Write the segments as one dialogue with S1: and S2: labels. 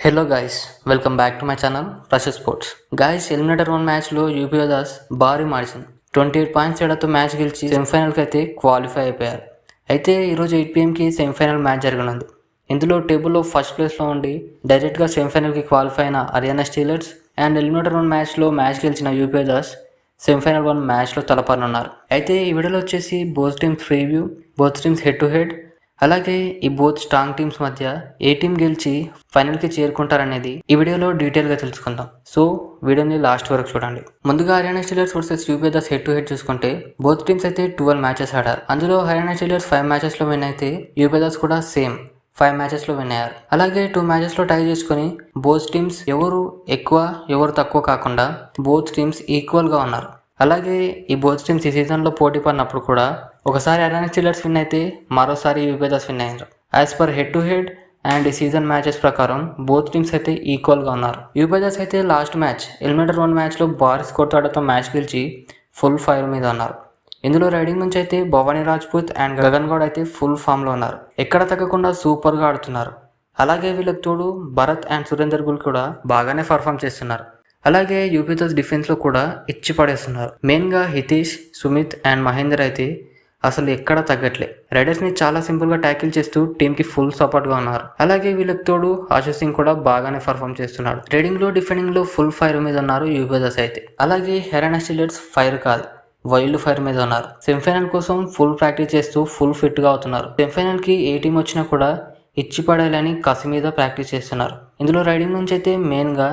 S1: Hello guys, welcome back to my channel rush sports. Guys, eliminator 1 మ్యాచ్లో UP Yoddhas భారీ మార్చింది. 28 points తేడాతో match గెలిచి సెమీఫైనల్కి అయితే క్వాలిఫై అయిపోయారు. అయితే ఈరోజు 8 PM సెమీఫైనల్ మ్యాచ్ జరగనుంది. ఇందులో టేబుల్లో ఫస్ట్ ప్లేస్లో ఉండి డైరెక్ట్గా సెమీఫైనల్కి క్వాలిఫై అయిన హర్యానా స్టీలర్స్ అండ్ ఎలిమినేటర్ 1 మ్యాచ్లో మ్యాచ్ గెలిచిన యూపీ యోధాస్ సెమీఫైనల్ 1 మ్యాచ్లో తలపడనున్నారు. అయితే ఈ వీడియోలో వచ్చేసి both teams review, both teams head to head, అలాగే ఈ బోత్ స్ట్రాంగ్ టీమ్స్ మధ్య ఏ టీం గెలిచి ఫైనల్కి చేరుకుంటారనేది ఈ వీడియోలో డీటెయిల్గా తెలుసుకుందాం. సో వీడియోని లాస్ట్ వరకు చూడండి. ముందుగా Haryana Steelers versus UP Yoddhas head to head చూసుకుంటే బోత్ టీమ్స్ అయితే 12 మ్యాచెస్ ఆడారు. అందులో హర్యానా స్టీలర్స్ 5 మ్యాచెస్లో విన్ అయితే యూపీ యోధాస్ కూడా సేమ్ 5 మ్యాచెస్లో విన్ అయ్యారు. అలాగే 2 మ్యాచెస్లో టై చేసుకుని బోత్ టీమ్స్ ఎవరు ఎక్కువ ఎవరు తక్కువ కాకుండా బోత్ టీమ్స్ ఈక్వల్గా ఉన్నారు. అలాగే ఈ బోత్ టీమ్స్ ఈ సీజన్లో పోటీ పడినప్పుడు కూడా ఒకసారి హర్యానా స్టీలర్స్ విన్ అయితే మరోసారి యూపీ యోధాస్ విన్ అయ్యారు. As per head to head and ఈ సీజన్ మ్యాచెస్ ప్రకారం బోత్ టీమ్స్ అయితే ఈక్వల్గా ఉన్నారు. యూపీ యోధాస్ అయితే లాస్ట్ మ్యాచ్ ఎలిమినేటర్ 1 మ్యాచ్లో భారీ స్కోర్ తేడాతో మ్యాచ్ గెలిచి ఫుల్ ఫైర్ మీద ఉన్నారు. ఇందులో రైడింగ్ నుంచి అయితే భవానీ రాజ్పూత్ అండ్ గగన్ గౌడ్ అయితే ఫుల్ ఫామ్లో ఉన్నారు. ఎక్కడ తగ్గకుండా సూపర్గా ఆడుతున్నారు. అలాగే వీళ్ళకి తోడు భరత్ అండ్ సురేందర్ గుల్ కూడా బాగానే పర్ఫామ్ చేస్తున్నారు. అలాగే యూపీ యోధాస్ డిఫెన్స్లో కూడా ఇచ్చి పడేస్తున్నారు. మెయిన్గా హితేష్, సుమిత్ అండ్ మహేందర్ అయితే అసలు ఎక్కడ తగ్గట్లే. రైడర్స్ని చాలా సింపుల్గా ట్యాకిల్ చేస్తూ టీంకి ఫుల్ సపోర్ట్గా ఉన్నారు. అలాగే వీళ్ళకి తోడు ఆశీష్ సింగ్ కూడా బాగానే పర్ఫామ్ చేస్తున్నాడు. రైడింగ్లో డిఫెండింగ్లో ఫుల్ ఫైర్ మీద ఉన్నారు యూపీ యోధాస్ అయితే. అలాగే హర్యానా స్టీలర్స్ ఫైర్ కాదు, వైల్డ్ ఫైర్ మీద ఉన్నారు. సెమీఫైనల్ కోసం ఫుల్ ప్రాక్టీస్ చేస్తూ ఫుల్ ఫిట్గా అవుతున్నారు. సెమీఫైనల్కి ఏ టీం వచ్చినా కూడా ఇచ్చి పడేయాలని కసి మీద ప్రాక్టీస్ చేస్తున్నారు. ఇందులో రైడింగ్ నుంచి అయితే మెయిన్గా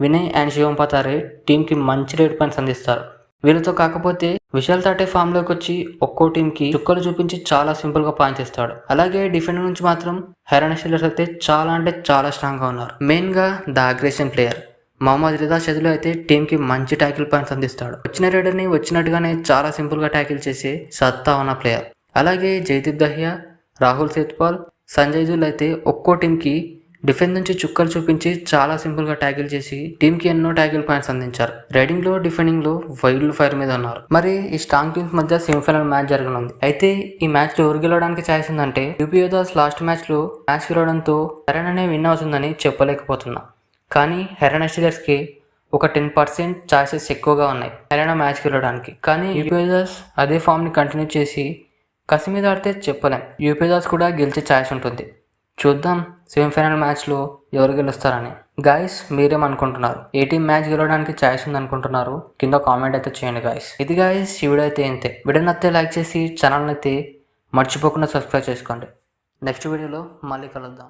S1: వినయ్ అండ్ శివం పతారే టీంకి మంచి రేట్ పాయింట్స్ అందిస్తారు. వీళ్ళతో కాకపోతే విశాల్ తాటే ఫామ్లోకి వచ్చి ఒక్కో టీంకి చుక్కలు చూపించి చాలా సింపుల్గా పాయింట్స్ ఇస్తాడు. అలాగే డిఫెండర్ నుంచి మాత్రం హర్యానా స్టీలర్స్ అయితే చాలా అంటే చాలా స్ట్రాంగ్గా ఉన్నారు. మెయిన్గా the aggression player Mohammed Rida షెదులు అయితే టీంకి మంచి ట్యాకిల్ పాయింట్స్ అందిస్తాడు. వచ్చిన రైడర్ని వచ్చినట్టుగానే చాలా సింపుల్గా ట్యాకిల్ చేసే సత్తా ఉన్న ప్లేయర్. అలాగే జైదీప్ దహియా, రాహుల్ సేత్పాల్, సంజయ్ జుల్ అయితే ఒక్కో టీంకి డిఫెన్స్ నుంచి చుక్కలు చూపించి చాలా సింపుల్గా ట్యాకిల్ చేసి టీంకి ఎన్నో ట్యాకిల్ పాయింట్స్ అందించారు. రైడింగ్లో డిఫెండింగ్లో వైల్డ్ ఫైర్ మీద ఉన్నారు. మరి ఈ స్ట్రాంగ్ టీమ్స్ మధ్య సెమీఫైనల్ మ్యాచ్ జరగనుంది. అయితే ఈ మ్యాచ్లో ఎవరు గెలవడానికి ఛాయిస్ ఉందంటే యూపీ యోధాస్ లాస్ట్ మ్యాచ్లో మ్యాచ్ గెలవడంతో హర్యానానే విన్ అవుతుందని చెప్పలేకపోతున్నా. కానీ హర్యానా స్టీలర్స్కి ఒక 10% ఛాయిసెస్ ఎక్కువగా ఉన్నాయి హర్యానా మ్యాచ్ గెలవడానికి. కానీ యూపీ యోధాస్ అదే ఫామ్ని కంటిన్యూ చేసి కసి మీద ఆడితే చెప్పలేం, యూపీ యోధాస్ కూడా గెలిచే ఛాయిస్ ఉంటుంది. చూద్దాం సెమీఫైనల్ మ్యాచ్లో ఎవరు గెలుస్తారని. గాయస్, మీరేమనుకుంటున్నారు? ఏ టీం మ్యాచ్ గెలవడానికి ఛాయిస్ ఉంది అనుకుంటున్నారు? కింద కామెంట్ అయితే చేయండి గాయస్. ఇది గాయస్ ఈ వీడియో అయితే ఇంతే. వీడియో నచ్చితే లైక్ చేసి ఛానల్ని అయితే మర్చిపోకుండా సబ్స్క్రైబ్ చేసుకోండి. నెక్స్ట్ వీడియోలో మళ్ళీ కలుద్దాం.